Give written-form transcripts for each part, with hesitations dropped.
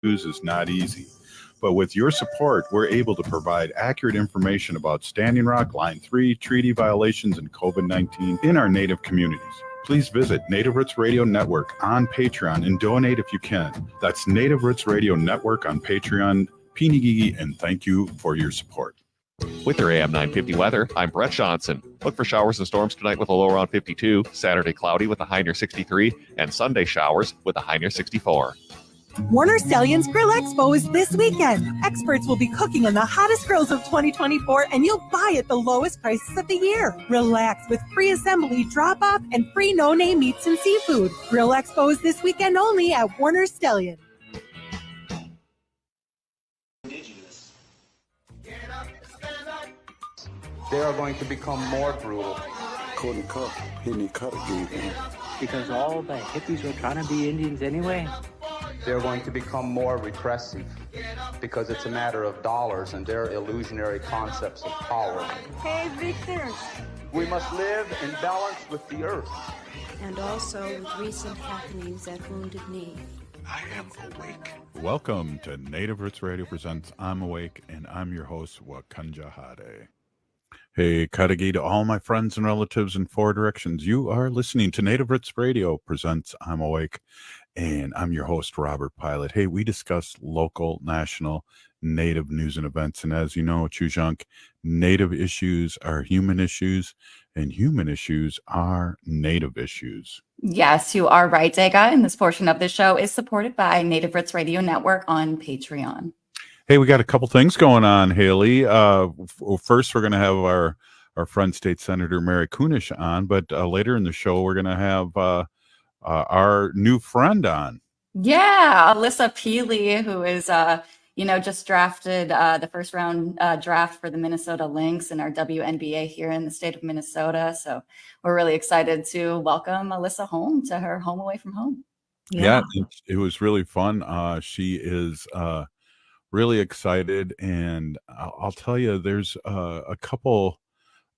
news is not easy. But with your support, we're able to provide accurate information about Standing Rock, Line 3, treaty violations, and COVID 19 in our Native communities. Please visit Native Roots Radio Network on Patreon and donate if you can. That's Native Roots Radio Network on Patreon. Pinigigi, and thank you for your support. With your AM 950 weather, I'm Brett Johnson. Look for showers and storms tonight with a low around 52, Saturday cloudy with a high near 63, and Sunday showers with a high near 64. Warner Stellian's Grill Expo is this weekend. Experts will be cooking on the hottest grills of 2024, and you'll buy at the lowest prices of the year. Relax with free assembly, drop-off, and free no-name meats and seafood. Grill Expo is this weekend only at Warner Stellian. They are going to become more brutal. Couldn't cut. He didn't cut again. Because all the hippies were trying to be Indians anyway. They're going to become more repressive because it's a matter of dollars and their illusionary concepts of power. Hey, Victor. We must live in balance with the earth. And also with recent happenings at Wounded Knee. I am awake. Welcome to Native Roots Radio Presents I'm Awake, and I'm your host, Wakanja Hade. Hey, Kadagi to all my friends and relatives in four directions. You are listening to Native Roots Radio Presents I'm Awake, and I'm your host, Robert Pilot. Hey, we discuss local, national, Native news and events. And as you know, Chujunk, Native issues are human issues, and human issues are Native issues. Yes, you are right, Dega. And this portion of the show is supported by Native Roots Radio Network on Patreon. Hey, we got a couple things going on, Haley. First, we're going to have our friend State Senator Mary Kunesh on, but later in the show, we're going to have our new friend on. Yeah, Alissa Pili, who is, just drafted the first round draft for the Minnesota Lynx in our WNBA here in the state of Minnesota. So we're really excited to welcome Alissa home to her home away from home. Yeah, it was really fun. She is really excited, and I'll tell you, there's a couple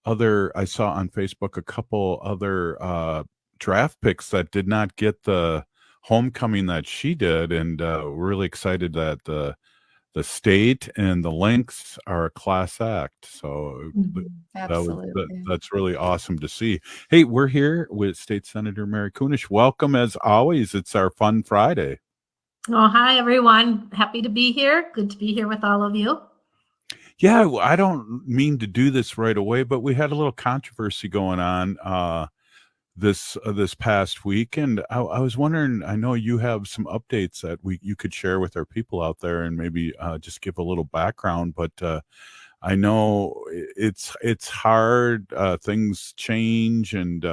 other, I saw on Facebook a couple other draft picks that did not get the homecoming that she did, and we're really excited that the state and the Lynx are a class act. So that's really awesome to see. Hey, we're here with State Senator Mary Kunesh. Welcome as always. It's our fun Friday. Oh, hi, everyone. Happy to be here. Good to be here with all of you. Yeah, I don't mean to do this right away, but we had a little controversy going on this past week, and I was wondering, I know you have some updates that you could share with our people out there, and maybe just give a little background, but I know it's hard. Things change, and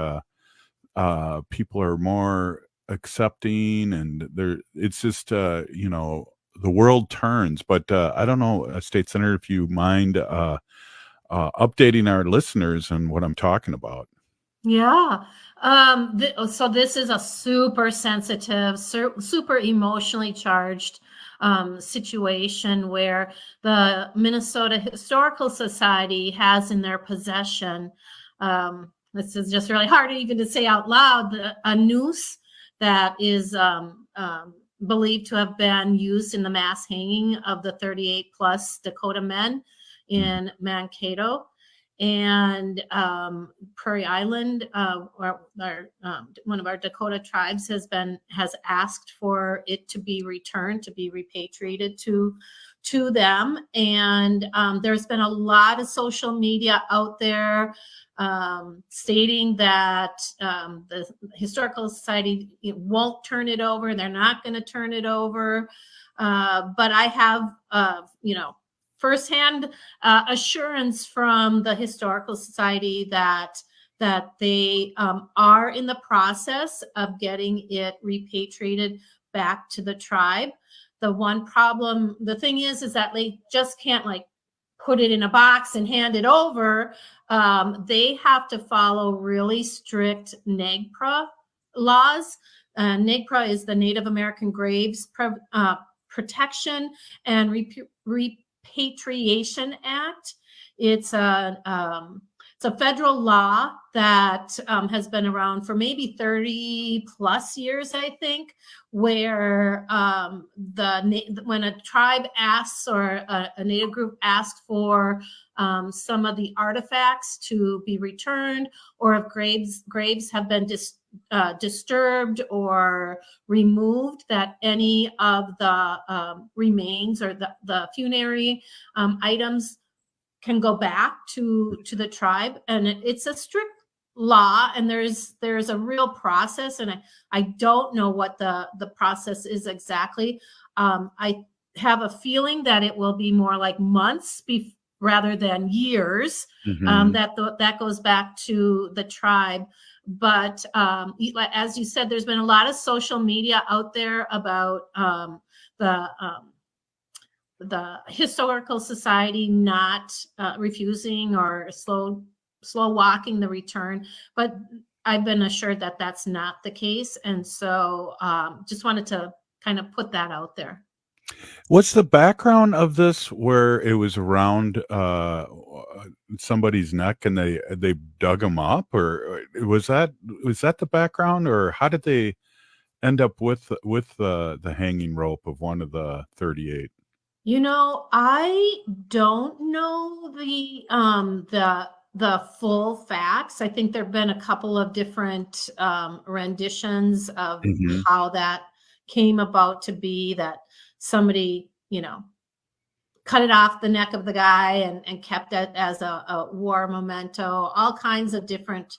people are more accepting, and it's just the world turns. But I don't know, State Senator, if you mind updating our listeners on what I'm talking about. Yeah. So this is a super sensitive, super emotionally charged situation where the Minnesota Historical Society has in their possession, this is just really hard even to say out loud, a noose that is believed to have been used in the mass hanging of the 38 plus Dakota men in Mankato and Prairie Island. One of our Dakota tribes has asked for it to be returned, to be repatriated to them. And there's been a lot of social media out there stating that the Historical Society won't turn it over. They're not going to turn it over. But I have, firsthand assurance from the Historical Society that they are in the process of getting it repatriated back to the tribe. The one problem, the thing is that they just can't put it in a box and hand it over. They have to follow really strict NAGPRA laws. NAGPRA is the Native American Graves Protection and Repatriation Act. It's it's a federal law that has been around for maybe 30 plus years, I think, where when a tribe asks or a Native group asks for some of the artifacts to be returned, or if graves have been disturbed or removed, that any of the remains or the funerary items can go back to the tribe. And it's a strict law, and there's a real process, and I don't know what the process is exactly. I have a feeling that it will be more like months rather than years. That goes back to the tribe. But as you said, there's been a lot of social media out there about the Historical Society not refusing or slow walking the return, but I've been assured that that's not the case. And so just wanted to kind of put that out there. What's the background of this, where it was around somebody's neck and they dug him up, or was that the background, or how did they end up with the hanging rope of one of the 38? I don't know the full facts. I think there've been a couple of different renditions of how that came about to be, that somebody, cut it off the neck of the guy and kept it as a war memento, all kinds of different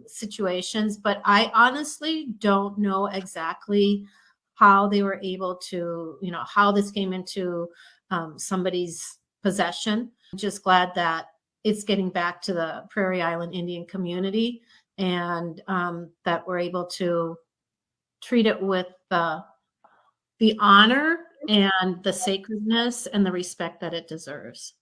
situations. But I honestly don't know exactly how they were able to, how this came into somebody's possession. I'm just glad that it's getting back to the Prairie Island Indian community, and that we're able to treat it with the honor and the sacredness and the respect that it deserves.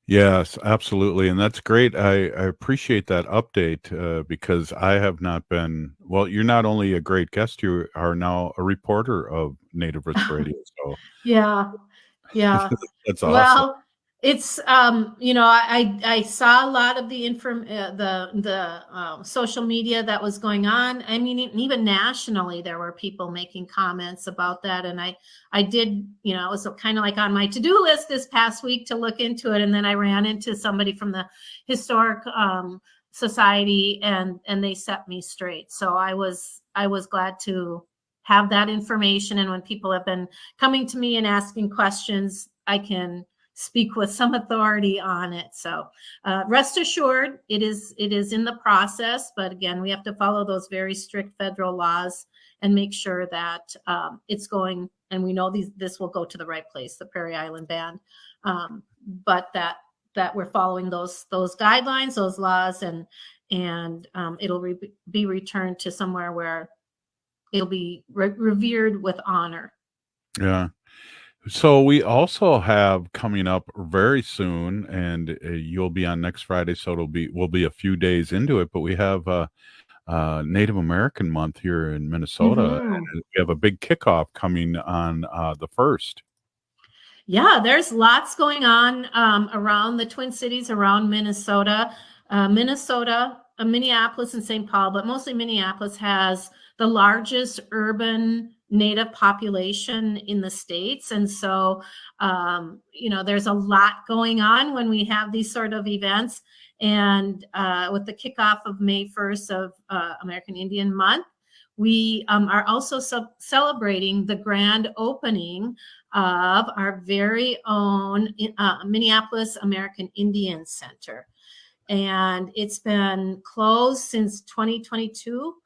Yes, absolutely. And that's great. I appreciate that update because I have not been, well, you're not only a great guest, you are now a reporter of Native Roots Radio. So Yeah. that's awesome. Well, it's I saw a lot of the social media that was going on. I mean, even nationally, there were people making comments about that, and I did, it was kind of like on my to-do list this past week to look into it, and then I ran into somebody from the Historic Society, and they set me straight. So I was glad to have that information, and when people have been coming to me and asking questions, I can speak with some authority on it. So rest assured, it is in the process. But again, we have to follow those very strict federal laws and make sure that it's going, and we know this will go to the right place, the Prairie Island Band, but that we're following those guidelines, those laws, and it'll be returned to somewhere where it'll be revered with honor. Yeah. So we also have coming up very soon, and you'll be on next Friday, so we'll be a few days into it, but we have Native American Month here in Minnesota, and we have a big kickoff coming on the 1st. Yeah, there's lots going on around the Twin Cities, around Minnesota. Minneapolis and St. Paul, but mostly Minneapolis has the largest urban Native population in the States. And so, there's a lot going on when we have these sort of events. And with the kickoff of May 1st of American Indian Month, we are also celebrating the grand opening of our very own Minneapolis American Indian Center. And it's been closed since 2022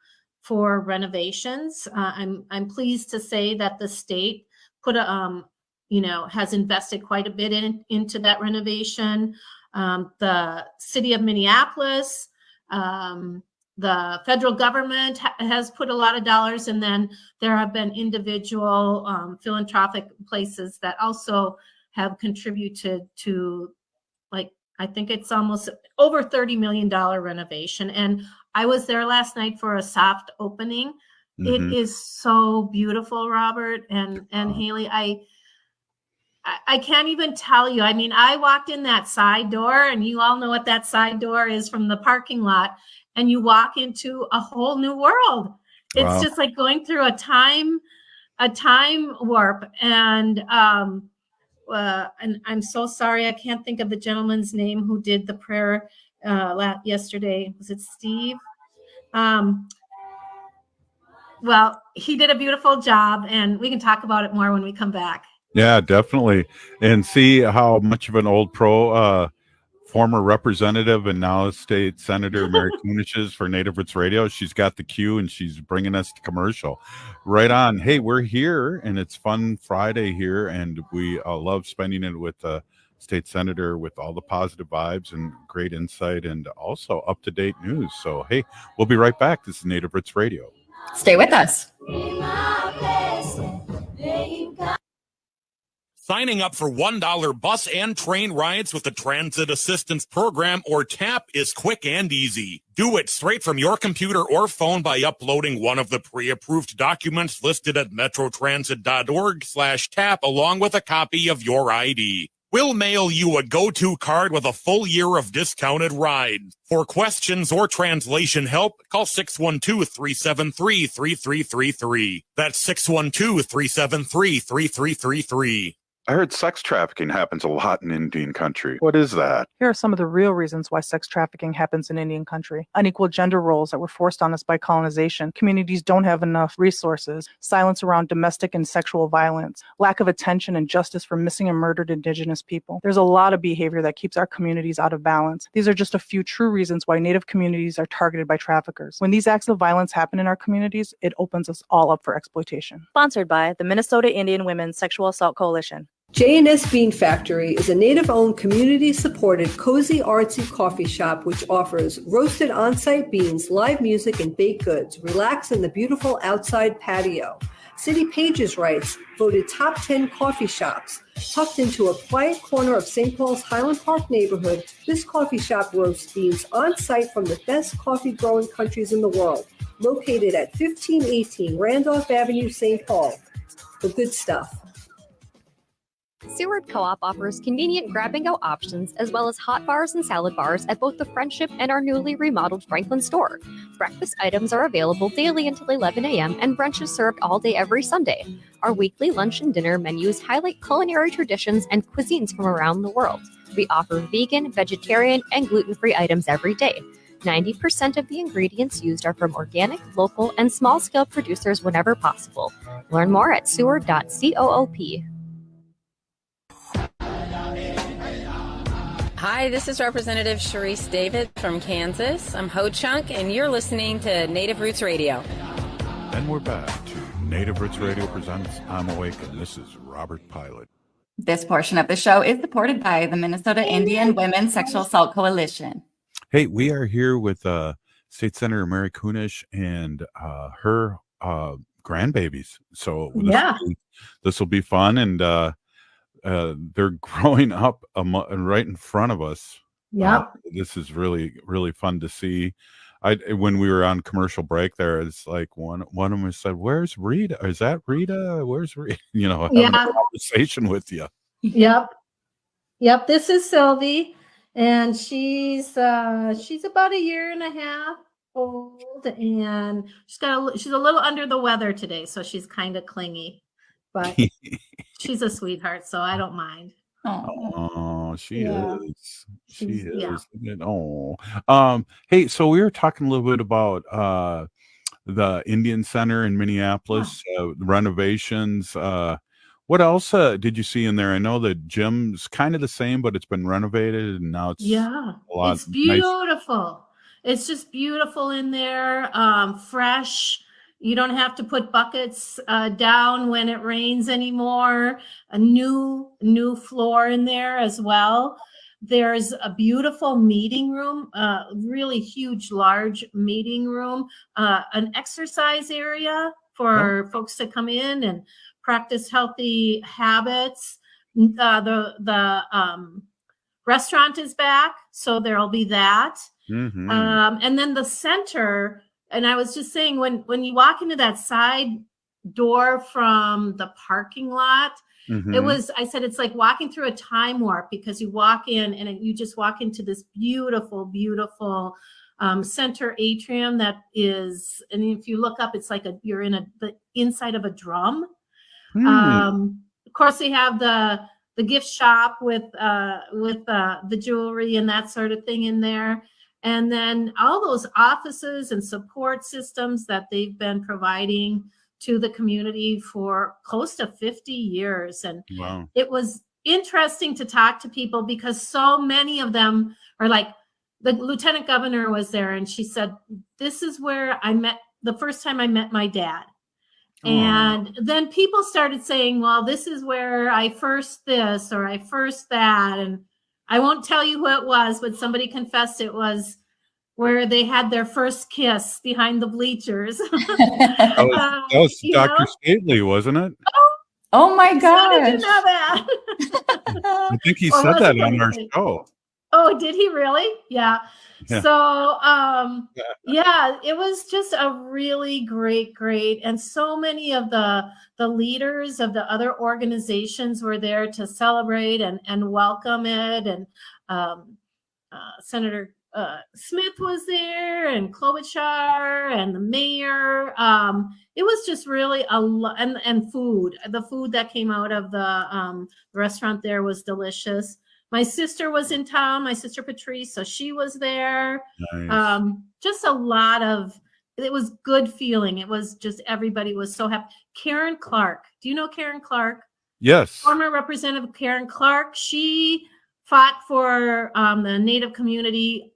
for renovations. I'm pleased to say that the state has invested quite a bit into that renovation. The city of Minneapolis, the federal government has put a lot of dollars, and then there have been individual philanthropic places that also have contributed to, I think it's almost over $30 million renovation. And I was there last night for a soft opening. It is so beautiful, Robert and Haley. I can't even tell you. I mean, I walked in that side door, and you all know what that side door is from the parking lot, and you walk into a whole new world. It's Wow. just like going through a time warp. And I'm so sorry, I can't think of the gentleman's name who did the prayer yesterday. Was it Steve? Well, he did a beautiful job, and we can talk about it more when we come back. Yeah, definitely. And see how much of an old pro former representative and now state senator Mary Kunesh is for Native Roots Radio. She's got the cue and she's bringing us to commercial. Right on. Hey, we're here and it's Fun Friday here, and we love spending it with the state senator with all the positive vibes and great insight and also up-to-date news. So, hey, we'll be right back. This is Native Roots Radio. Stay with us. Signing up for $1 bus and train rides with the Transit Assistance Program, or TAP, is quick and easy. Do it straight from your computer or phone by uploading one of the pre-approved documents listed at metrotransit.org/TAP along with a copy of your ID. We'll mail you a go-to card with a full year of discounted rides. For questions or translation help, call 612-373-3333. That's 612-373-3333. I heard sex trafficking happens a lot in Indian country. What is that? Here are some of the real reasons why sex trafficking happens in Indian country. Unequal gender roles that were forced on us by colonization. Communities don't have enough resources. Silence around domestic and sexual violence. Lack of attention and justice for missing and murdered Indigenous people. There's a lot of behavior that keeps our communities out of balance. These are just a few true reasons why Native communities are targeted by traffickers. When these acts of violence happen in our communities, it opens us all up for exploitation. Sponsored by the Minnesota Indian Women's Sexual Assault Coalition. J&S Bean Factory is a Native-owned, community-supported, cozy, artsy coffee shop which offers roasted on-site beans, live music, and baked goods. Relax in the beautiful outside patio. City Pages writes, voted top 10 coffee shops. Tucked into a quiet corner of St. Paul's Highland Park neighborhood, this coffee shop roasts beans on-site from the best coffee-growing countries in the world. Located at 1518 Randolph Avenue, St. Paul. The good stuff. Seward Co-op offers convenient grab-and-go options as well as hot bars and salad bars at both the Friendship and our newly remodeled Franklin store. Breakfast items are available daily until 11 a.m. and brunch is served all day every Sunday. Our weekly lunch and dinner menus highlight culinary traditions and cuisines from around the world. We offer vegan, vegetarian, and gluten-free items every day. 90% of the ingredients used are from organic, local, and small-scale producers whenever possible. Learn more at seward.coop. Hi, this is Representative Sharice David from Kansas. I'm Ho Chunk, and you're listening to Native Roots Radio. And we're back to Native Roots Radio presents I'm Awake, and this is Robert Pilot. This portion of the show is supported by the Minnesota Indian Women's Sexual Assault Coalition. Hey, we are here with State Senator Mary Kunesh and her grandbabies. So this will be fun, and they're growing up right in front of us. Yeah, this is really, really fun to see. When we were on commercial break there, it's like one of them said, "Where's Rita? Is that Rita? Where's Rita?" Having a conversation with you. Yep. This is Sylvie, and she's about a year and a half old, and she's a little under the weather today, so she's kind of clingy. But she's a sweetheart, so I don't mind. Oh, she is. She is. Yeah. Oh, hey, so we were talking a little bit about the Indian Center in Minneapolis, the renovations. What else did you see in there? I know the gym's kind of the same, but it's been renovated, and now it's a lot. It's beautiful. It's just beautiful in there. Fresh. You don't have to put buckets down when it rains anymore. A new floor in there as well. There's a beautiful meeting room, really huge, large meeting room, an exercise area for folks to come in and practice healthy habits. The restaurant is back, so there'll be that. Mm-hmm. And then the center. And I was just saying, when you walk into that side door from the parking lot, Mhm. I said, it's like walking through a time warp, because you walk in and you just walk into this beautiful, beautiful center atrium that is, and if you look up, it's like you're in the inside of a drum. Of course, they have the gift shop with the jewelry and that sort of thing in there. And then all those offices and support systems that they've been providing to the community for close to 50 years. And Wow. it was interesting to talk to people, because so many of them are like, the lieutenant governor was there and she said, this is where I met the first time I met my dad. And then people started saying, well, this is where I first this or I first that. And I won't tell you who it was, but somebody confessed it was where they had their first kiss behind the bleachers. That was Dr. Stately, wasn't it? Oh my How did you gosh. know that? I think he Or said was that it on our something? show. Oh, did he really? Yeah. Yeah. So, yeah, it was just a really great, and so many of the leaders of the other organizations were there to celebrate and welcome it. And Senator Smith was there, and Klobuchar, and the mayor. It was just really a lot, and food. The food that came out of the restaurant there was delicious. My sister was in town, my sister Patrice, so she was there. Nice. Just a lot of, it was good feeling. It was just, everybody was so happy. Karen Clark, do you know Karen Clark? Yes. Former Representative Karen Clark. She fought for the Native community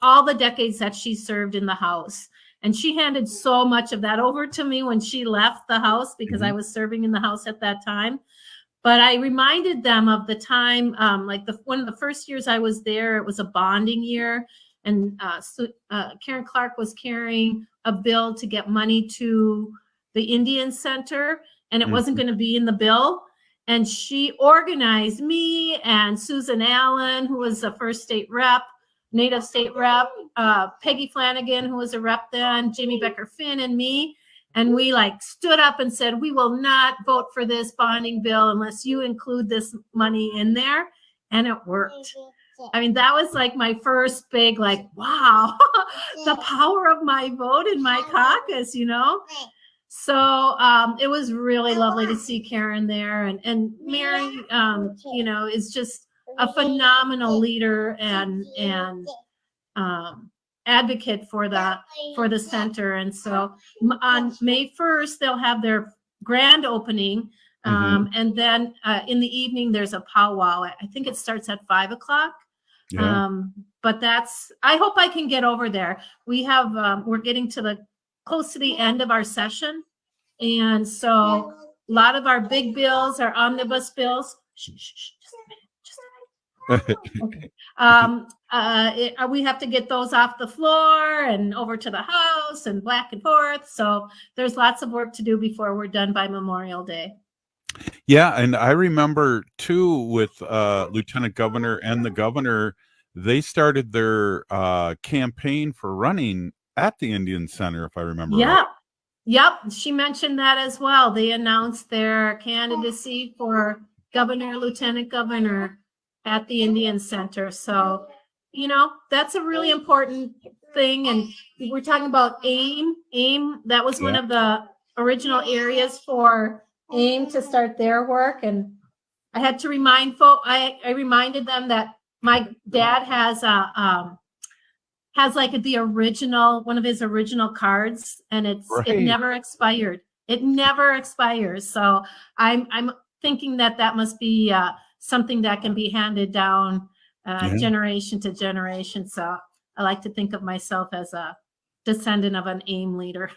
all the decades that she served in the House. And she handed so much of that over to me when she left the House, because I was serving in the House at that time. But I reminded them of the time, like one of the first years I was there, it was a bonding year. And Karen Clark was carrying a bill to get money to the Indian Center, and it wasn't going to be in the bill. And she organized me and Susan Allen, who was the first state rep, Native state rep, Peggy Flanagan, who was a rep then, Jamie Becker Finn, and me. And we stood up and said, we will not vote for this bonding bill unless you include this money in there. And it worked. I mean, that was my first big, wow, the power of my vote in my caucus, So it was really lovely to see Karen there. And Mary, is just a phenomenal leader and advocate for the center. And so on May 1st, they'll have their grand opening. And then in the evening, there's a powwow. I think it starts at 5:00. Yeah. But I hope I can get over there. We're getting close to the end of our session. And so a lot of our big bills, our omnibus bills, okay. We have to get those off the floor and over to the House and back and forth. So there's lots of work to do before we're done by Memorial Day. Yeah, and I remember too with Lieutenant Governor and the governor, they started their campaign for running at the Indian Center, if I remember right. Yep. She mentioned that as well. They announced their candidacy for governor, lieutenant governor at the Indian Center. So, that's a really important thing. And we're talking about AIM. That was one of the original areas for AIM to start their work. And I had to remind I reminded them that my dad has the original, one of his original cards, and it never expired. It never expires. So I'm thinking that must be something that can be handed down generation to generation. So I like to think of myself as a descendant of an AIM leader.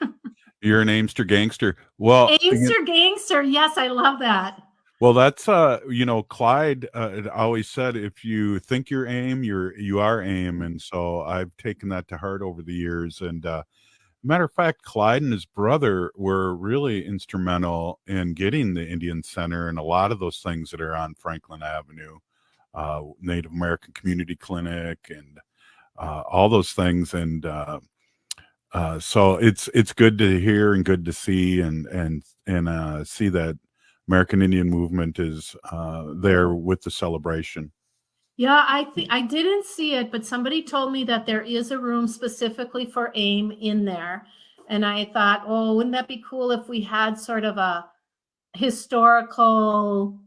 You're an Aimster gangster. Well, Aimster gangster. Yes, I love that. Well, that's Clyde always said, if you think you're AIM, you are AIM, and so I've taken that to heart over the years. And matter of fact, Clyde and his brother were really instrumental in getting the Indian Center and a lot of those things that are on Franklin Avenue, Native American Community Clinic, and all those things. And so it's good to hear and good to see and see that American Indian movement is there with the celebration. Yeah, I think I didn't see it, but somebody told me that there is a room specifically for AIM in there. And I thought, oh, wouldn't that be cool if we had sort of a historical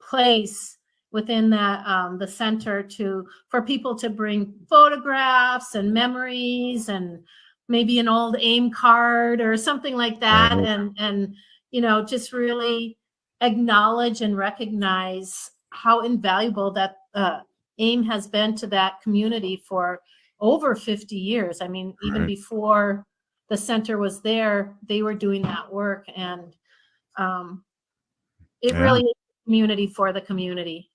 place within that the center for people to bring photographs and memories and maybe an old AIM card or something like that, and just really acknowledge and recognize how invaluable that AIM has been to that community for over 50 years. I mean, even before the center was there, they were doing that work, and it really is community for the community.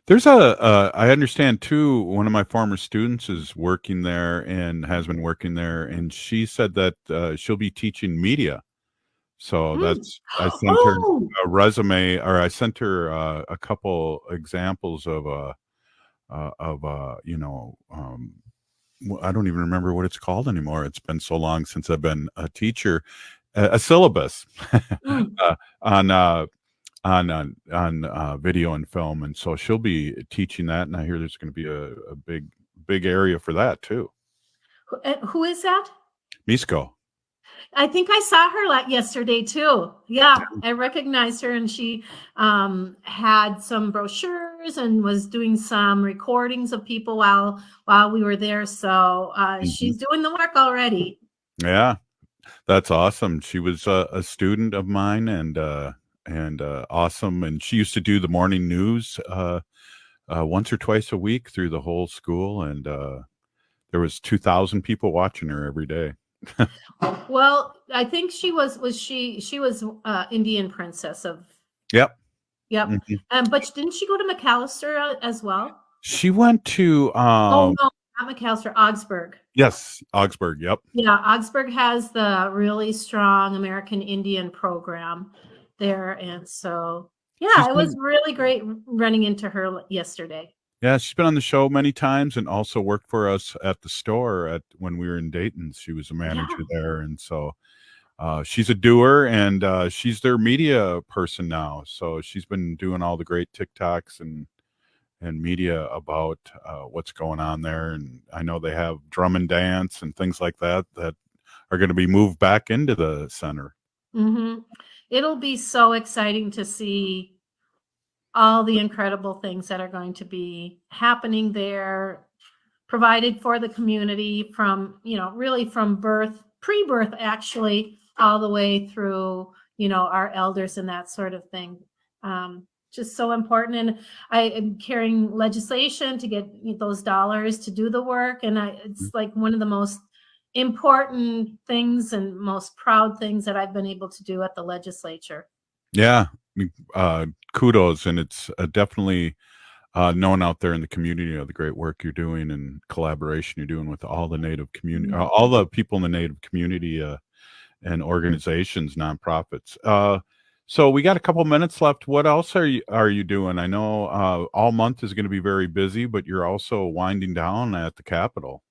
There's I understand too, one of my former students is working there and has been working there, and she said that she'll be teaching media. So I sent her a resume, or I sent her a couple examples of I don't even remember what it's called anymore. It's been so long since I've been a teacher. A syllabus on video and film, and so she'll be teaching that. And I hear there's going to be a big area for that too. Who is that? Misko. I think I saw her yesterday too. Yeah, I recognized her, and she had some brochures and was doing some recordings of people while we were there. So she's doing the work already. Yeah, that's awesome. She was a student of mine, and awesome. And she used to do the morning news once or twice a week through the whole school, and there was 2,000 people watching her every day. Well, I think she was Indian princess of. Yep. But didn't she go to McAllister as well? She went to oh no, not McAllister, Augsburg. Yes, Augsburg. Yep. Yeah, Augsburg has the really strong American Indian program there, and so it was really great running into her yesterday. Yeah, she's been on the show many times and also worked for us at the store when we were in Dayton. She was a manager there, and so she's a doer, and she's their media person now. So she's been doing all the great TikToks and media about what's going on there. And I know they have drum and dance and things like that are going to be moved back into the center. Mm-hmm. It'll be so exciting to see all the incredible things that are going to be happening there, provided for the community from, really from pre-birth actually, all the way through, our elders and that sort of thing. Just so important. And I am carrying legislation to get those dollars to do the work. And it's like one of the most important things and most proud things that I've been able to do at the legislature. Yeah. Kudos. And it's definitely known out there in the community of the great work you're doing and collaboration you're doing with all the Native community, all the people in the Native community and organizations, nonprofits. So we got a couple minutes left. What else are you doing? I know all month is going to be very busy, but you're also winding down at the Capitol.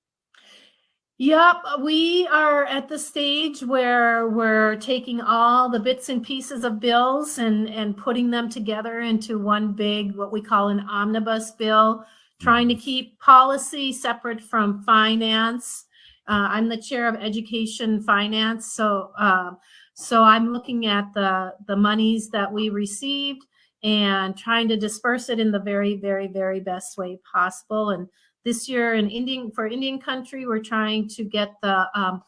Yep, we are at the stage where we're taking all the bits and pieces of bills and putting them together into one big, what we call an omnibus bill, trying to keep policy separate from finance. I'm the chair of education finance, so I'm looking at the monies that we received and trying to disperse it in the very, very, very best way possible. And this year for Indian country, we're trying to get the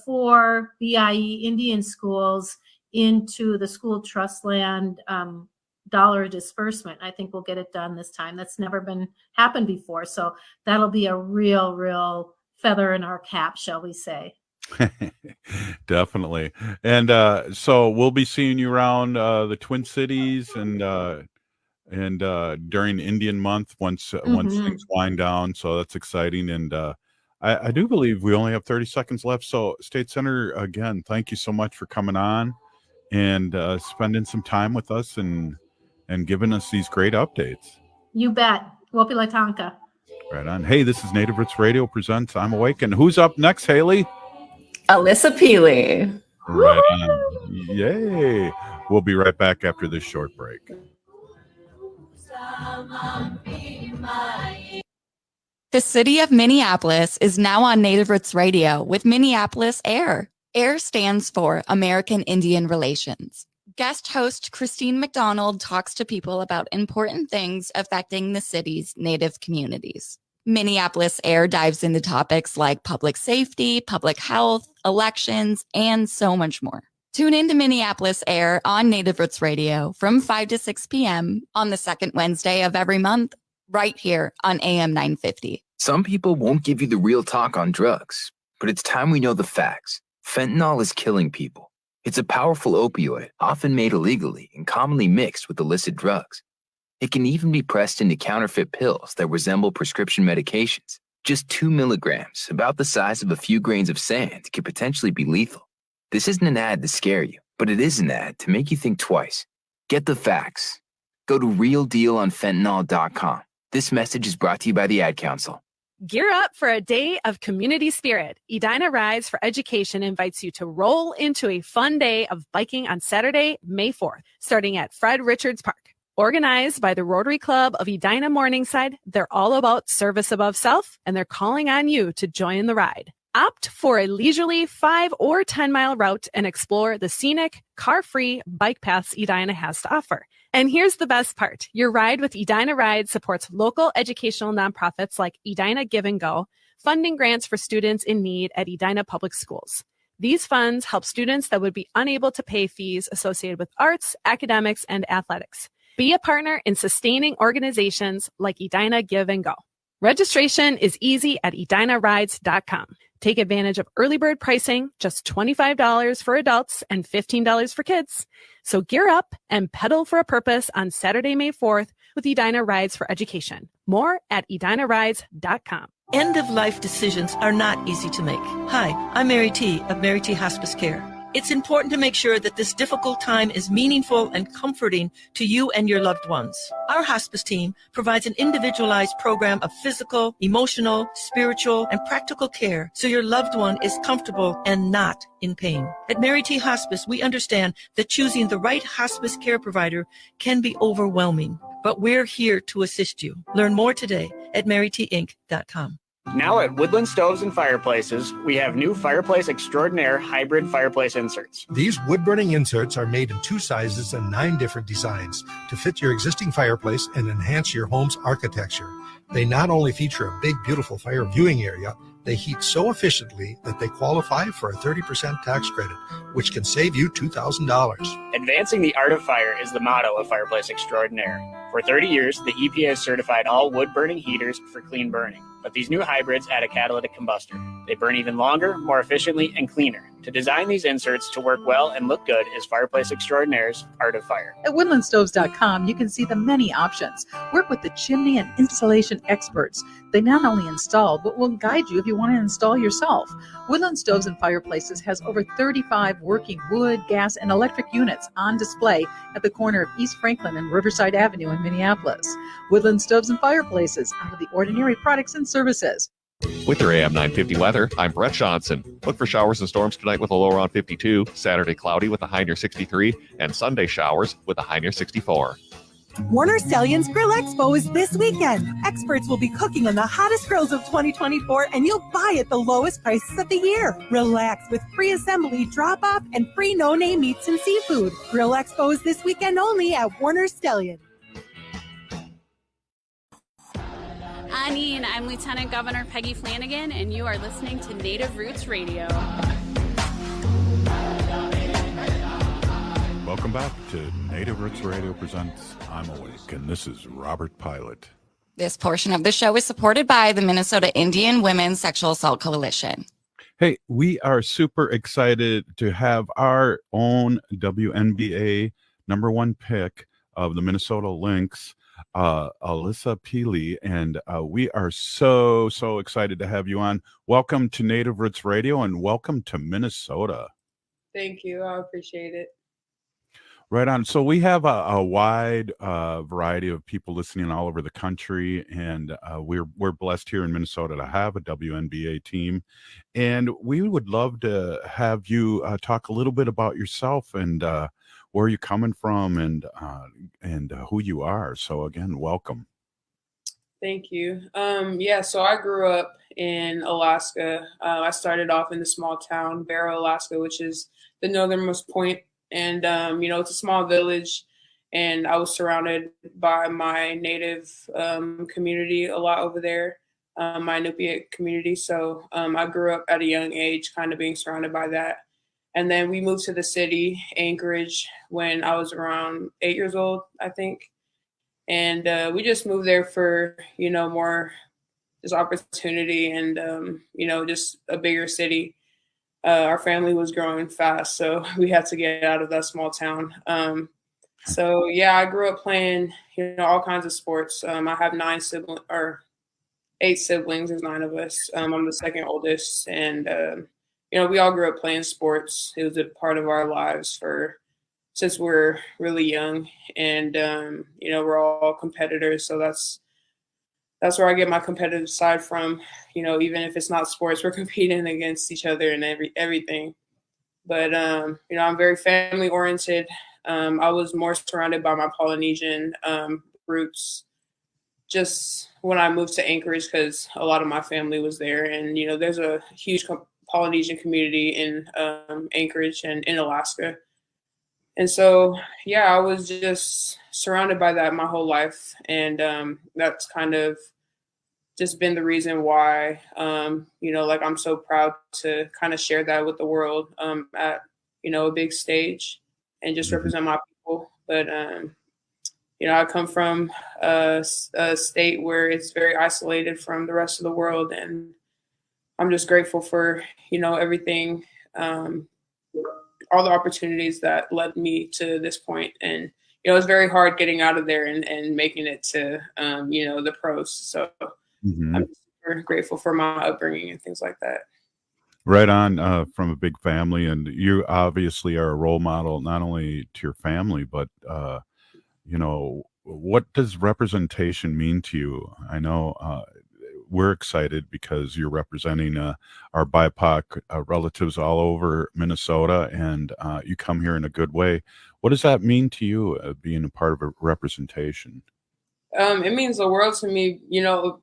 4 BIE Indian schools into the school trust land dollar disbursement. I think we'll get it done this time. That's never happened before. So that'll be a real feather in our cap, shall we say. Definitely. And so we'll be seeing you around the Twin Cities and during Indian month once things wind down. So that's exciting. And I do believe we only have 30 seconds left. So State Senator, again, thank you so much for coming on and spending some time with us and giving us these great updates. You bet. Wopila Tonka. Right on. Hey, this is Native Roots Radio presents I'm Awake. And who's up next, Haley? Alissa Pili. Right on. Yay. We'll be right back after this short break. The city of Minneapolis is now on Native Roots Radio with Minneapolis AIR. AIR stands for American Indian Relations. Guest host Christine McDonald talks to people about important things affecting the city's Native communities. Minneapolis AIR dives into topics like public safety, public health, elections, and so much more. Tune in to Minneapolis AIR on Native Roots Radio from 5 to 6 p.m. on the second Wednesday of every month, right here on AM 950. Some people won't give you the real talk on drugs, but it's time we know the facts. Fentanyl is killing people. It's a powerful opioid, often made illegally and commonly mixed with illicit drugs. It can even be pressed into counterfeit pills that resemble prescription medications. Just 2 milligrams, about the size of a few grains of sand, could potentially be lethal. This isn't an ad to scare you, but it is an ad to make you think twice. Get the facts. Go to realdealonfentanyl.com. This message is brought to you by the Ad Council. Gear up for a day of community spirit. Edina Rides for Education invites you to roll into a fun day of biking on Saturday, May 4th, starting at Fred Richards Park. Organized by the Rotary Club of Edina Morningside, they're all about service above self, and they're calling on you to join the ride. Opt for a leisurely 5 or 10-mile route and explore the scenic, car-free bike paths Edina has to offer. And here's the best part. Your ride with Edina Ride supports local educational nonprofits like Edina Give and Go, funding grants for students in need at Edina Public Schools. These funds help students that would be unable to pay fees associated with arts, academics, and athletics. Be a partner in sustaining organizations like Edina Give and Go. Registration is easy at edinarides.com. Take advantage of early bird pricing, just $25 for adults and $15 for kids. So gear up and pedal for a purpose on Saturday, May 4th with Edina Rides for Education. More at edinarides.com. End-of-life decisions are not easy to make. Hi, I'm Mary T. of Mary T. Hospice Care. It's important to make sure that this difficult time is meaningful and comforting to you and your loved ones. Our hospice team provides an individualized program of physical, emotional, spiritual, and practical care so your loved one is comfortable and not in pain. At Mary T. Hospice, we understand that choosing the right hospice care provider can be overwhelming, but we're here to assist you. Learn more today at marytinc.com. Now at Woodland Stoves and Fireplaces, we have new Fireplace Extraordinaire hybrid fireplace inserts. These wood-burning inserts are made in 2 sizes and 9 different designs to fit your existing fireplace and enhance your home's architecture. They not only feature a big, beautiful fire viewing area, they heat so efficiently that they qualify for a 30% tax credit, which can save you $2,000. Advancing the art of fire is the motto of Fireplace Extraordinaire. For 30 years, the EPA has certified all wood-burning heaters for clean burning. But these new hybrids add a catalytic combustor. They burn even longer, more efficiently, and cleaner. To design these inserts to work well and look good is Fireplace Extraordinaire's Art of Fire. At woodlandstoves.com, you can see the many options. Work with the chimney and installation experts. They not only install, but will guide you if you want to install yourself. Woodland Stoves and Fireplaces has over 35 working wood, gas, and electric units on display at the corner of East Franklin and Riverside Avenue in Minneapolis. Woodland Stoves and Fireplaces, out of the ordinary products and services. With your AM 950 weather, I'm Brett Johnson. Look for showers and storms tonight with a low around 52, Saturday cloudy with a high near 63, and Sunday showers with a high near 64. Warner Stellian's Grill Expo is this weekend. Experts will be cooking on the hottest grills of 2024, and you'll buy at the lowest prices of the year. Relax with free assembly, drop-off, and free no-name meats and seafood. Grill Expo is this weekend only at Warner Stellian. Annie, and I'm Lieutenant Governor Peggy Flanagan, and you are listening to Native Roots Radio. Welcome back to Native Roots Radio presents I'm Awake, and this is Robert Pilot. This portion of the show is supported by the Minnesota Indian Women's Sexual Assault Coalition. Hey, we are super excited to have our own WNBA #1 pick of the Minnesota Lynx, Alissa Pili, and we are so excited to have you on. Welcome to Native Roots Radio, and welcome to Minnesota. Thank you. I appreciate it. Right on. So we have a wide variety of people listening all over the country, and we're blessed here in Minnesota to have a WNBA team, and we would love to have you talk a little bit about yourself and where you're coming from and who you are. So again, welcome. Thank you. Yeah, so I grew up in Alaska. I started off in the small town, Barrow, Alaska, which is the northernmost point. And, it's a small village. And I was surrounded by my native community a lot over there, my Inupiat community. So I grew up at a young age kind of being surrounded by that. And then we moved to the city, Anchorage, when I was around 8 years old, I think. And we just moved there for, more just opportunity and, just a bigger city. Our family was growing fast, so we had to get out of that small town. So yeah, I grew up playing, all kinds of sports. I have 8 siblings. There's 9 of us. I'm the second oldest, and we all grew up playing sports. It was a part of our lives since we're really young, and we're all competitors. So that's where I get my competitive side from. Even if it's not sports, we're competing against each other and everything. But I'm very family oriented. I was more surrounded by my Polynesian roots just when I moved to Anchorage, because a lot of my family was there, and there's a huge Polynesian community in Anchorage and in Alaska. And so, yeah, I was just surrounded by that my whole life. And that's kind of just been the reason why, I'm so proud to kind of share that with the world at, a big stage and just represent my people. But, I come from a state where it's very isolated from the rest of the world. And I'm just grateful for, everything, all the opportunities that led me to this point. And, it was very hard getting out of there and making it to, the pros. So I'm super grateful for my upbringing and things like that. Right on, from a big family, and you obviously are a role model not only to your family, but what does representation mean to you? I know we're excited because you're representing our BIPOC relatives all over Minnesota, and you come here in a good way. What does that mean to you, being a part of a representation? It means the world to me.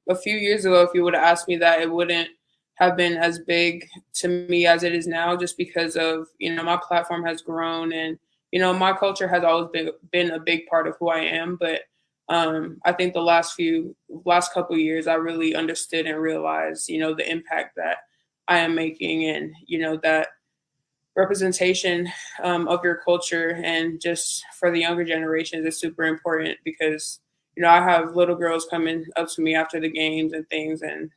A few years ago, if you would have asked me that, it wouldn't have been as big to me as it is now, just because of, my platform has grown, and, my culture has always been a big part of who I am. But I think the last couple of years, I really understood and realized, the impact that I am making, and, that representation of your culture and just for the younger generations is super important, because, I have little girls coming up to me after the games and things, and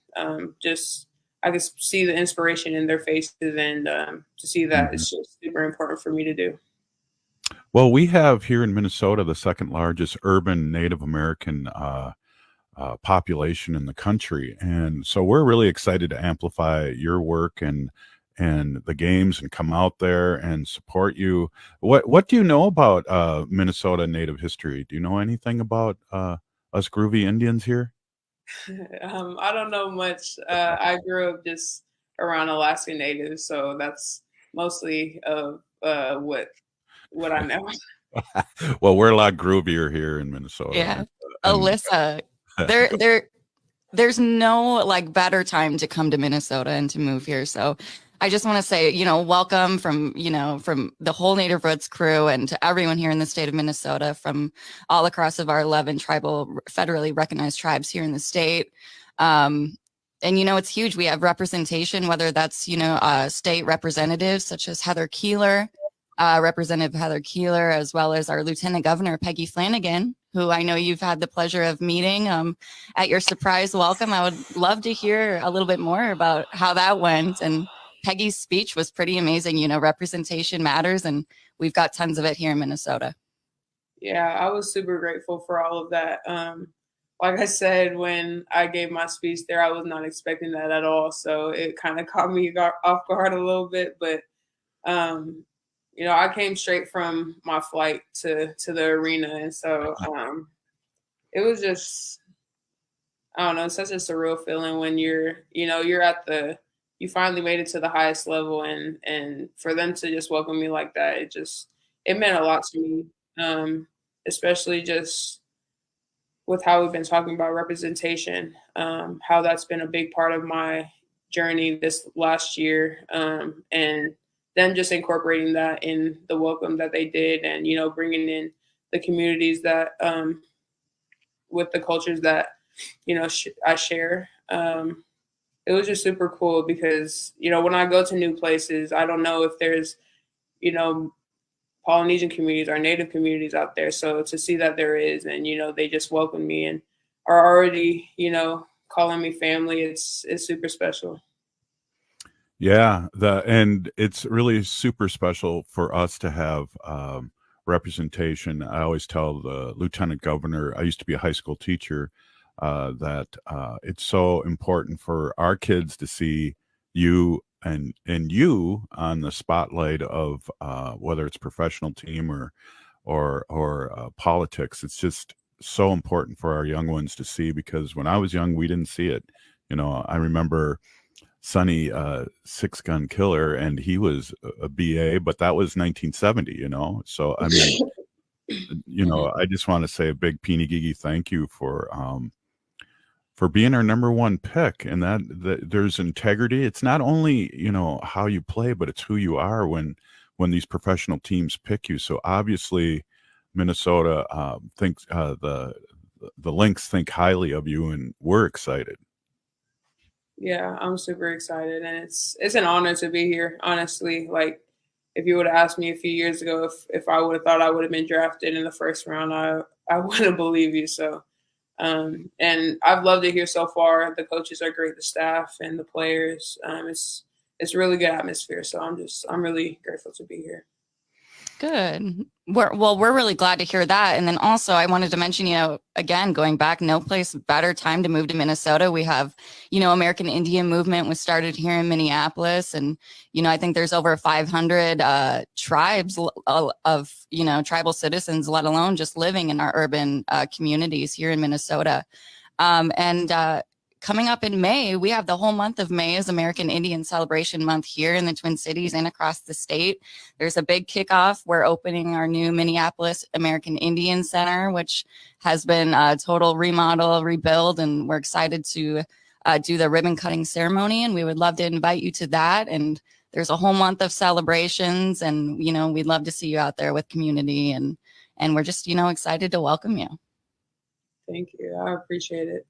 just I can see the inspiration in their faces, and to see that it's just super important for me to do. Well, we have here in Minnesota the second largest urban Native American population in the country, and so we're really excited to amplify your work and the games and come out there and support you. What do you know about Minnesota Native history? Do you know anything about us groovy Indians here? I don't know much. I grew up just around Alaskan Natives, so that's mostly of what I know. Well, we're a lot groovier here in Minnesota. Yeah, Alissa, there's no better time to come to Minnesota and to move here. So I just want to say, welcome from the whole Native Roots crew and to everyone here in the state of Minnesota, from all across of our 11 tribal federally recognized tribes here in the state. And it's huge. We have representation, whether that's state representatives such as Representative Heather Keeler, as well as our Lieutenant Governor Peggy Flanagan, who I know you've had the pleasure of meeting at your surprise welcome. I would love to hear a little bit more about how that went. And Peggy's speech was pretty amazing. Representation matters, and we've got tons of it here in Minnesota. Yeah, I was super grateful for all of that. Like I said, when I gave my speech there, I was not expecting that at all. So it kind of caught me off guard a little bit. But, I came straight from my flight to the arena. And so it was just, I don't know, such a surreal feeling when you're you finally made it to the highest level, and for them to just welcome me like that, it just, it meant a lot to me, especially just with how we've been talking about representation, how that's been a big part of my journey this last year, and them just incorporating that in the welcome that they did, and bringing in the communities that with the cultures that I share. It was just super cool because when I go to new places, I don't know if there's Polynesian communities or Native communities out there. So to see that there is, and they just welcome me and are already calling me family, it's super special. Yeah, and it's really super special for us to have representation. I always tell the lieutenant governor, I used to be a high school teacher, that it's so important for our kids to see you and you on the spotlight of whether it's professional team or politics. It's just so important for our young ones to see, because when I was young, we didn't see it. I remember Sonny, Six Gun Killer, and he was a BA, but that was 1970, So, I mean, I just want to say a big Peeny Gigi thank you for being our number one pick, and that there's integrity. It's not only, how you play, but it's who you are when these professional teams pick you. So obviously Minnesota thinks the Lynx think highly of you, and we're excited. Yeah, I'm super excited, and it's an honor to be here. Honestly, like if you would have asked me a few years ago if I would have thought I would have been drafted in the first round, I wouldn't believe you. So, and I've loved it here so far. The coaches are great, the staff and the players. It's really good atmosphere. So I'm really grateful to be here. Good. We're really glad to hear that. And then also I wanted to mention, again, going back, no place better time to move to Minnesota. We have, American Indian movement was started here in Minneapolis. And, I think there's over 500 tribes of, tribal citizens, let alone just living in our urban communities here in Minnesota. Coming up in May, we have the whole month of May is American Indian Celebration Month here in the Twin Cities and across the state. There's a big kickoff. We're opening our new Minneapolis American Indian Center, which has been a total remodel, rebuild, and we're excited to do the ribbon cutting ceremony, and we would love to invite you to that. And there's a whole month of celebrations, and we'd love to see you out there with community, and we're just excited to welcome you. Thank you. I appreciate it.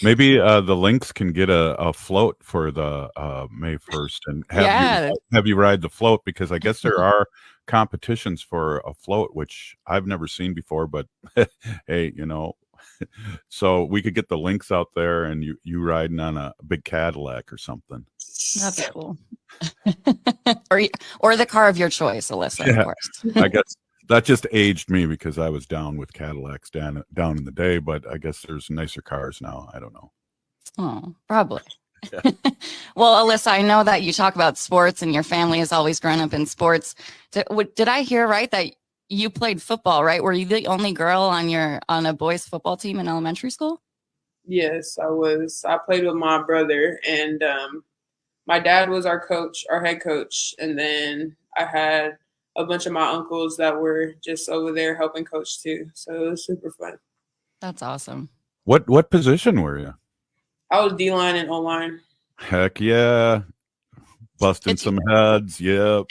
Maybe the Lynx can get a float for the May 1st and have you ride the float, because I guess there are competitions for a float, which I've never seen before, but hey, so we could get the Lynx out there and you riding on a big Cadillac or something. That'd be cool. or the car of your choice, Alissa, of course. I guess that just aged me because I was down with Cadillacs down in the day, but I guess there's nicer cars now. I don't know. Oh, probably. Yeah. Well, Alissa, I know that you talk about sports and your family has always grown up in sports. Did I hear right that you played football, right? Were you the only girl on a boys football team in elementary school? Yes, I was. I played with my brother, and my dad was our head coach. And then I had a bunch of my uncles that were just over there helping coach too. So it was super fun. That's awesome. What position were you? I was D-line and O-line. Heck yeah. Busting some heads. Yep.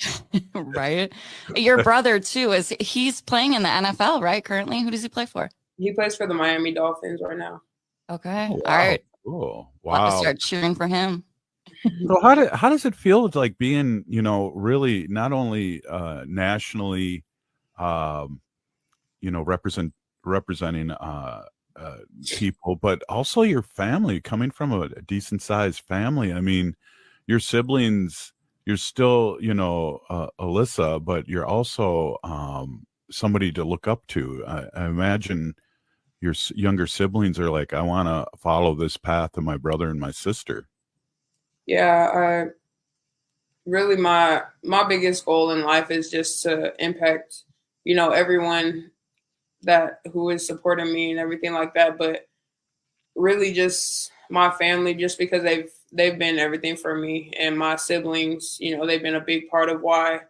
Right. Your brother too, he's playing in the NFL, right? Currently, who does he play for? He plays for the Miami Dolphins right now. Okay. Oh, wow. All right. Cool. We'll have to Wow. start cheering for him. So how does it feel to being, really not only nationally, representing people, but also your family, coming from a decent sized family. I mean, your siblings, you're still, Alissa, but you're also somebody to look up to. I imagine your younger siblings are like, I want to follow this path of my brother and my sister. Yeah, really my biggest goal in life is just to impact, everyone who is supporting me and everything like that. But really just my family, just because they've been everything for me, and my siblings, they've been a big part of why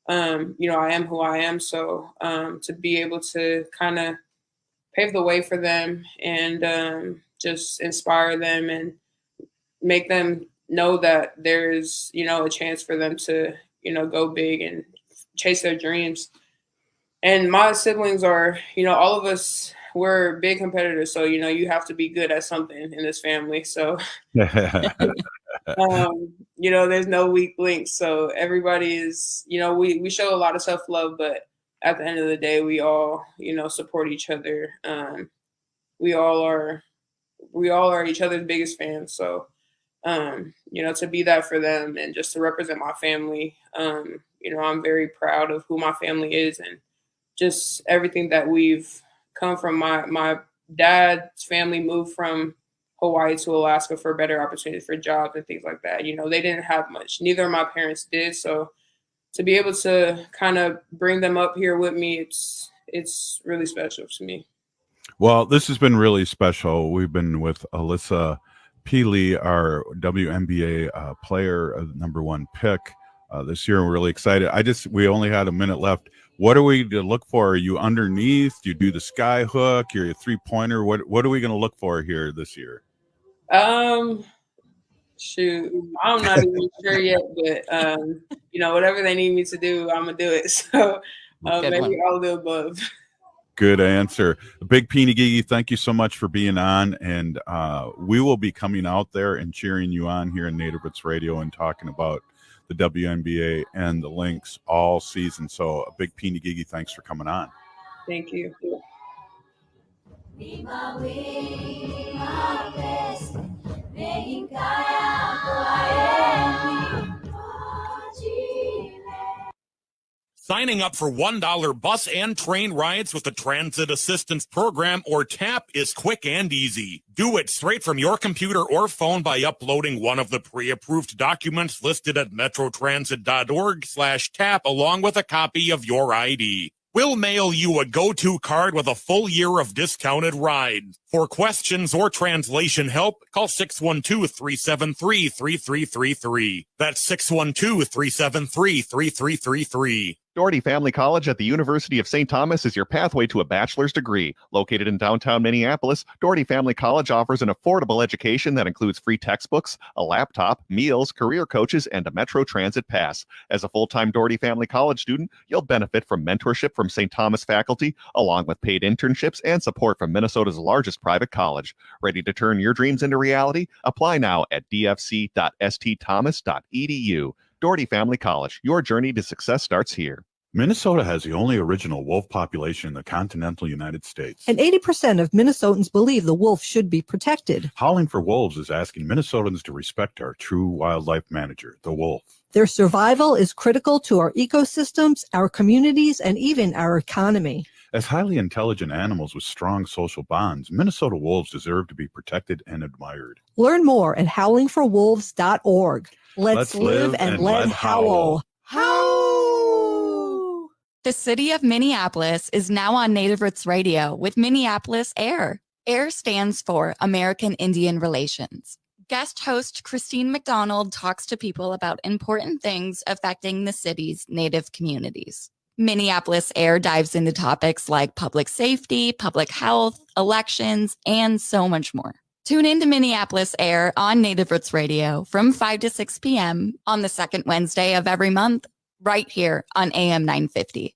I am who I am. So to be able to kind of pave the way for them and just inspire them and make them know that there's, a chance for them to, go big and chase their dreams. And my siblings are, all of us, we're big competitors. So, you have to be good at something in this family. So, there's no weak links. So everybody is, we show a lot of self-love, but at the end of the day, we all, support each other. We all are each other's biggest fans. So, to be that for them and just to represent my family, I'm very proud of who my family is and just everything that we've come from. My dad's family moved from Hawaii to Alaska for better opportunities for jobs and things like that. They didn't have much. Neither of my parents did. So to be able to kind of bring them up here with me, it's really special to me. Well, this has been really special. We've been with Alissa Pili, our WNBA player, number one pick this year. We're really excited. We only had a minute left. What are we to look for? Are you underneath? Do you do the sky hook? You're a 3-pointer. What are we going to look for here this year? Shoot, I'm not even sure yet, but whatever they need me to do, I'm gonna do it. So maybe all the above. Good answer. Big Peeny Gigi, thank you so much for being on, and we will be coming out there and cheering you on here in Native Roots Radio and talking about the WNBA and the Lynx all season. So a big Peeny Gigi, thanks for coming on. Thank you. Signing up for $1 bus and train rides with the Transit Assistance Program or TAP is quick and easy. Do it straight from your computer or phone by uploading one of the pre-approved documents listed at metrotransit.org/TAP along with a copy of your ID. We'll mail you a go-to card with a full year of discounted rides. For questions or translation help, call 612-373-3333. That's 612-373-3333. Doherty Family College at the University of St. Thomas is your pathway to a bachelor's degree. Located in downtown Minneapolis, Doherty Family College offers an affordable education that includes free textbooks, a laptop, meals, career coaches, and a Metro Transit pass. As a full-time Doherty Family College student, you'll benefit from mentorship from St. Thomas faculty, along with paid internships and support from Minnesota's largest private college. Ready to turn your dreams into reality? Apply now at dfc.stthomas.edu. Doherty Family College, your journey to success starts here. Minnesota has the only original wolf population in the continental United States. And 80% of Minnesotans believe the wolf should be protected. Howling for Wolves is asking Minnesotans to respect our true wildlife manager, the wolf. Their survival is critical to our ecosystems, our communities, and even our economy. As highly intelligent animals with strong social bonds, Minnesota wolves deserve to be protected and admired. Learn more at howlingforwolves.org. Let's live and let howl. Howl! The city of Minneapolis is now on Native Roots Radio with Minneapolis AIR. AIR stands for American Indian Relations. Guest host Christine McDonald talks to people about important things affecting the city's Native communities. Minneapolis AIR dives into topics like public safety, public health, elections, and so much more. Tune in to Minneapolis AIR on Native Roots Radio from 5 to 6 p.m. on the second Wednesday of every month, right here on AM 950.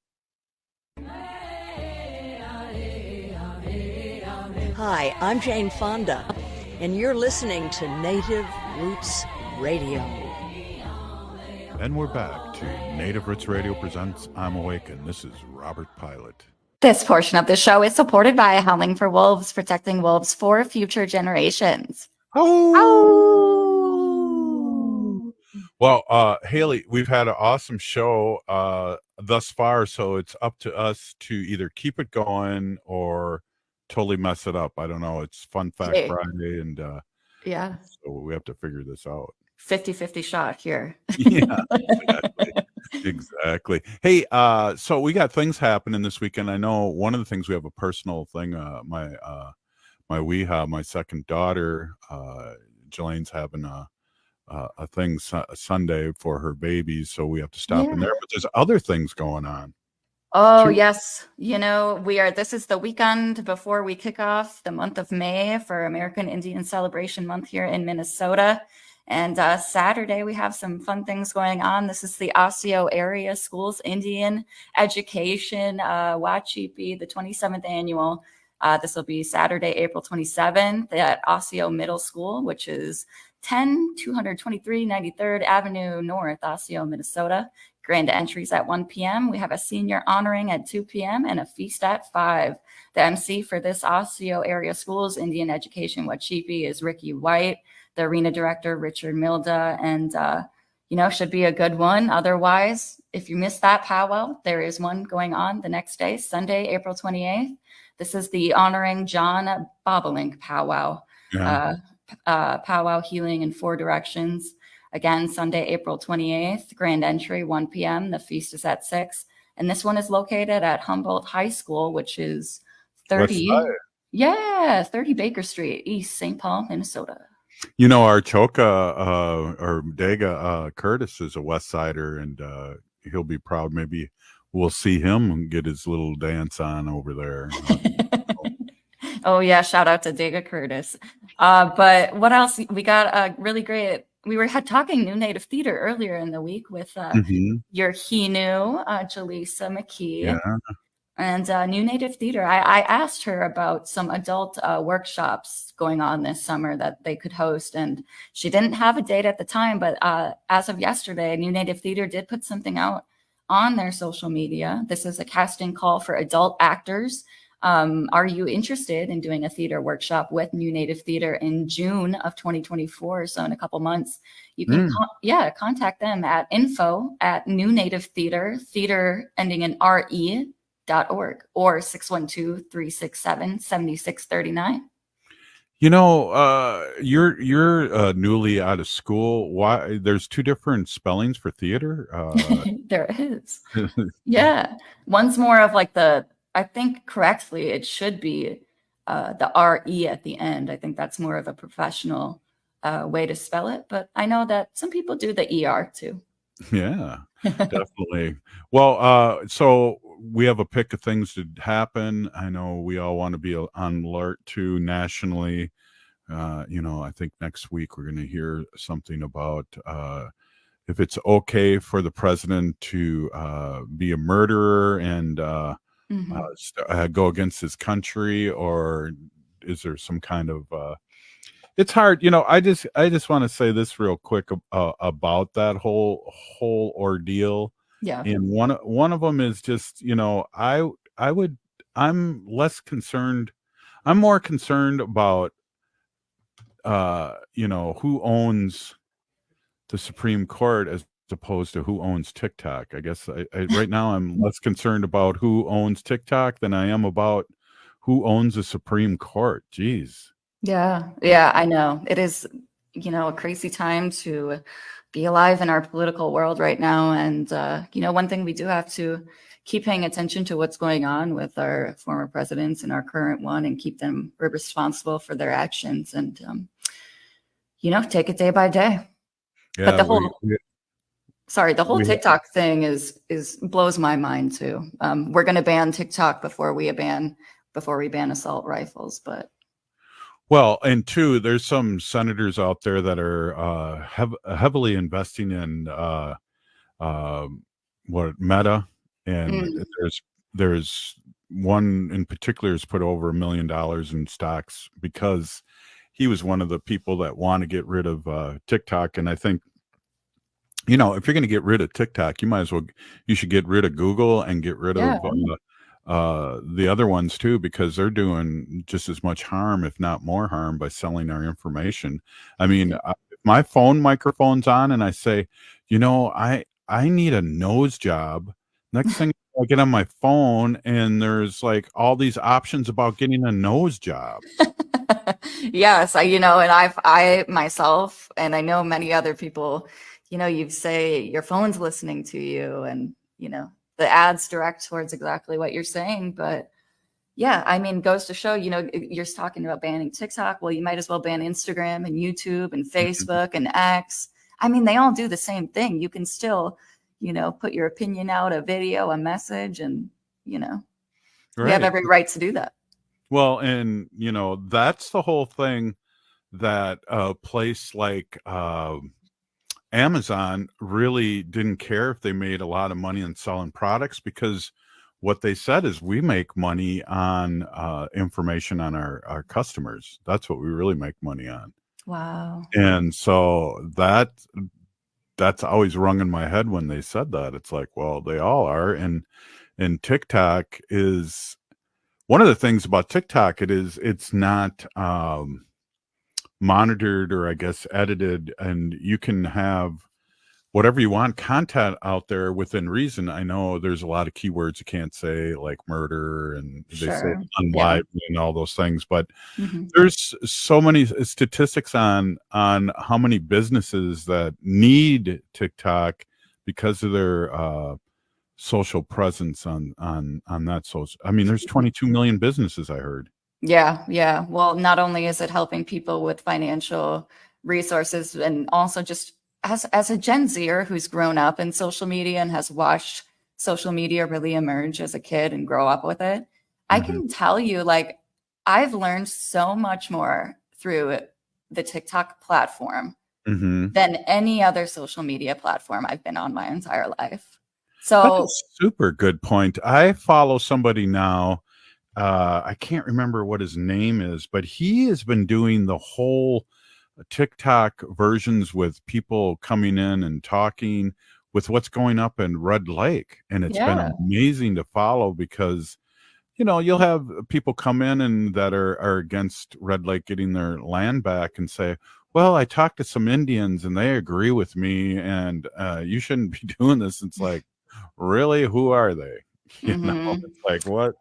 Hi, I'm Jane Fonda, and you're listening to Native Roots Radio. And we're back to Native Roots Radio presents I'm Awakened. This is Robert Pilot. This portion of the show is supported by Howling for Wolves, protecting wolves for future generations. Oh! Well, Haley, we've had an awesome show thus far, so it's up to us to either keep it going or totally mess it up. I don't know. It's Fun Fact Friday, and yeah, so we have to figure this out. 50-50 shot here. Yeah, exactly. Hey, so we got things happening this weekend. I know one of the things, we have a personal thing. My Weeha, my second daughter, Jelane's having a a thing Sunday for her baby, so we have to stop in Yeah. there. But there's other things going on. Oh, Too. yes. This is the weekend before we kick off the month of May for American Indian Celebration Month here in Minnesota. And Saturday, we have some fun things going on. This is the Osseo Area Schools Indian Education Wachipi, the 27th annual. This will be Saturday, April 27th at Osseo Middle School, which is 223 93rd Avenue North, Osseo, Minnesota. Grand entries at 1 p.m. We have a senior honoring at 2 p.m. and a feast at 5. The MC for this Osseo Area Schools Indian Education Wachipi is Ricky White. The arena director, Richard Milda, and, should be a good one. Otherwise, if you missed that powwow, there is one going on the next day, Sunday, April 28th. This is the Honoring John Bobolink powwow. Yeah. Powwow healing in 4 directions. Again, Sunday, April 28th, grand entry, 1 p.m. The feast is at 6. And this one is located at Humboldt High School, which is 30 Baker Street, East St. Paul, Minnesota. Our Choka or Dega Curtis is a West Sider, and he'll be proud. Maybe we'll see him and get his little dance on over there. Oh, yeah. Shout out to Dega Curtis. But what else? We got a really great. We were talking New Native Theater earlier in the week with your Hinu, Jaleesa McKee. Yeah. And New Native Theater, I asked her about some adult workshops going on this summer that they could host. And she didn't have a date at the time, but as of yesterday, New Native Theater did put something out on their social media. This is a casting call for adult actors. Are you interested in doing a theater workshop with New Native Theater in June of 2024? So in a couple months, you can contact them at info@newnative.theater, theater ending in RE.org, or 612-367-7639. You're newly out of school. Why? There's 2 different spellings for theater. There is. Yeah. One's more of like I think correctly, it should be the RE at the end. I think that's more of a professional way to spell it. But I know that some people do the ER too. Yeah, definitely. Well, so we have a pick of things to happen. I know we all want to be on alert too nationally. I think next week we're going to hear something about if it's okay for the president to be a murderer and go against his country, or is there some kind of it's hard. I just want to say this real quick about that whole ordeal. Yeah. And one of them is just, I'm less concerned. I'm more concerned about who owns the Supreme Court as opposed to who owns TikTok. I guess right now I'm less concerned about who owns TikTok than I am about who owns the Supreme Court. Jeez. Yeah, I know. It is, a crazy time to be alive in our political world right now. And, one thing we do have to keep paying attention to what's going on with our former presidents and our current one, and keep them responsible for their actions, and, take it day by day. Yeah, but the whole TikTok thing is blows my mind too. We're going to ban TikTok before we ban assault rifles, but. Well, and 2, there's some senators out there that are heavily investing in Meta, and there's one in particular has put over $1 million in stocks because he was one of the people that want to get rid of TikTok. And I think, if you're going to get rid of TikTok, you should get rid of Google and get rid of the other ones too, because they're doing just as much harm, if not more harm, by selling our information. I mean, if my phone microphone's on and I say, I need a nose job. Next thing I get on my phone and there's like all these options about getting a nose job. Yes, I myself, and I know many other people, you say your phone's listening to you, and, the ads direct towards exactly what you're saying. But yeah, I mean, goes to show, you're talking about banning TikTok. Well, you might as well ban Instagram and YouTube and Facebook and X. I mean, they all do the same thing. You can still, put your opinion out, a video, a message, and, we have every right to do that. Well, and, that's the whole thing that a place like Amazon really didn't care if they made a lot of money on selling products, because what they said is we make money on information on our customers. That's what we really make money on. Wow. And so that's always rung in my head when they said that. It's like, well, they all are. And TikTok is one of the things about TikTok. It's not monitored, or I guess edited, and you can have whatever you want content out there within reason. I know there's a lot of keywords you can't say, like murder, and they say unlively and all those things, but there's so many statistics on how many businesses that need TikTok because of their social presence on that social. I mean, there's 22 million businesses, I heard. Yeah. Well, not only is it helping people with financial resources, and also just as a Gen Zer who's grown up in social media and has watched social media really emerge as a kid and grow up with it, I can tell you, like, I've learned so much more through the TikTok platform than any other social media platform I've been on my entire life. So that's a super good point. I follow somebody now. I can't remember what his name is, but he has been doing the whole TikTok versions with people coming in and talking with what's going up in Red Lake. And it's been amazing to follow, because, you'll have people come in and that are against Red Lake getting their land back and say, well, I talked to some Indians and they agree with me, and you shouldn't be doing this. It's like, really? Who are they? It's like, what?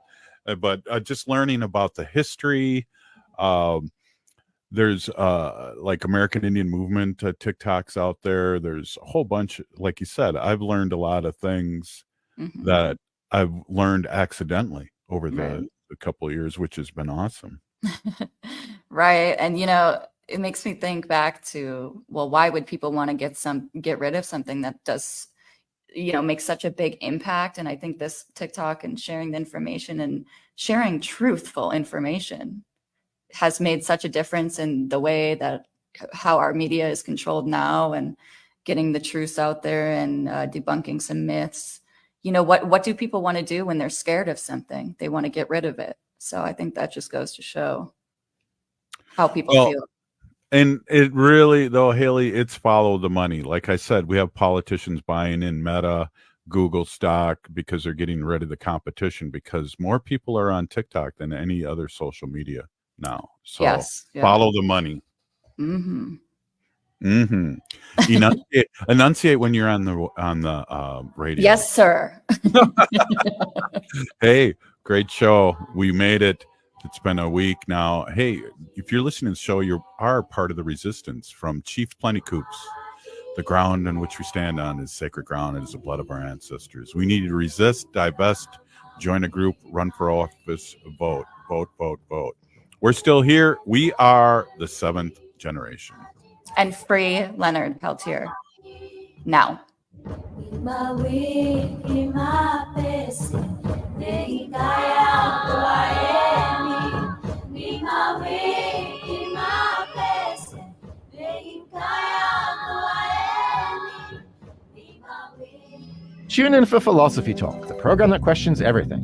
But just learning about the history. There's like American Indian Movement TikToks out there. There's a whole bunch. Like you said, I've learned a lot of things that I've learned accidentally over the couple of years, which has been awesome. Right. And, it makes me think back to, well, why would people want to get rid of something that does, make such a big impact? And I think this TikTok and sharing the information and sharing truthful information has made such a difference in the way that how our media is controlled now, and getting the truths out there and debunking some myths. What do people want to do when they're scared of something? They want to get rid of it. So I think that just goes to show how people feel. And it really, though, Haley, it's follow the money. Like I said, we have politicians buying in Meta, Google stock, because they're getting rid of the competition, because more people are on TikTok than any other social media now. So follow the money. Enunciate when you're on the radio. Yes, sir. Hey, great show. We made it. It's been a week now. Hey, if you're listening to the show, you are part of the resistance from Chief Plenty Coops. The ground on which we stand on is sacred ground. It is the blood of our ancestors. We need to resist, divest, join a group, run for office, vote, vote, vote, vote. We're still here. We are the 7th generation. And free Leonard Peltier. Now. Tune in for Philosophy Talk, the program that questions everything.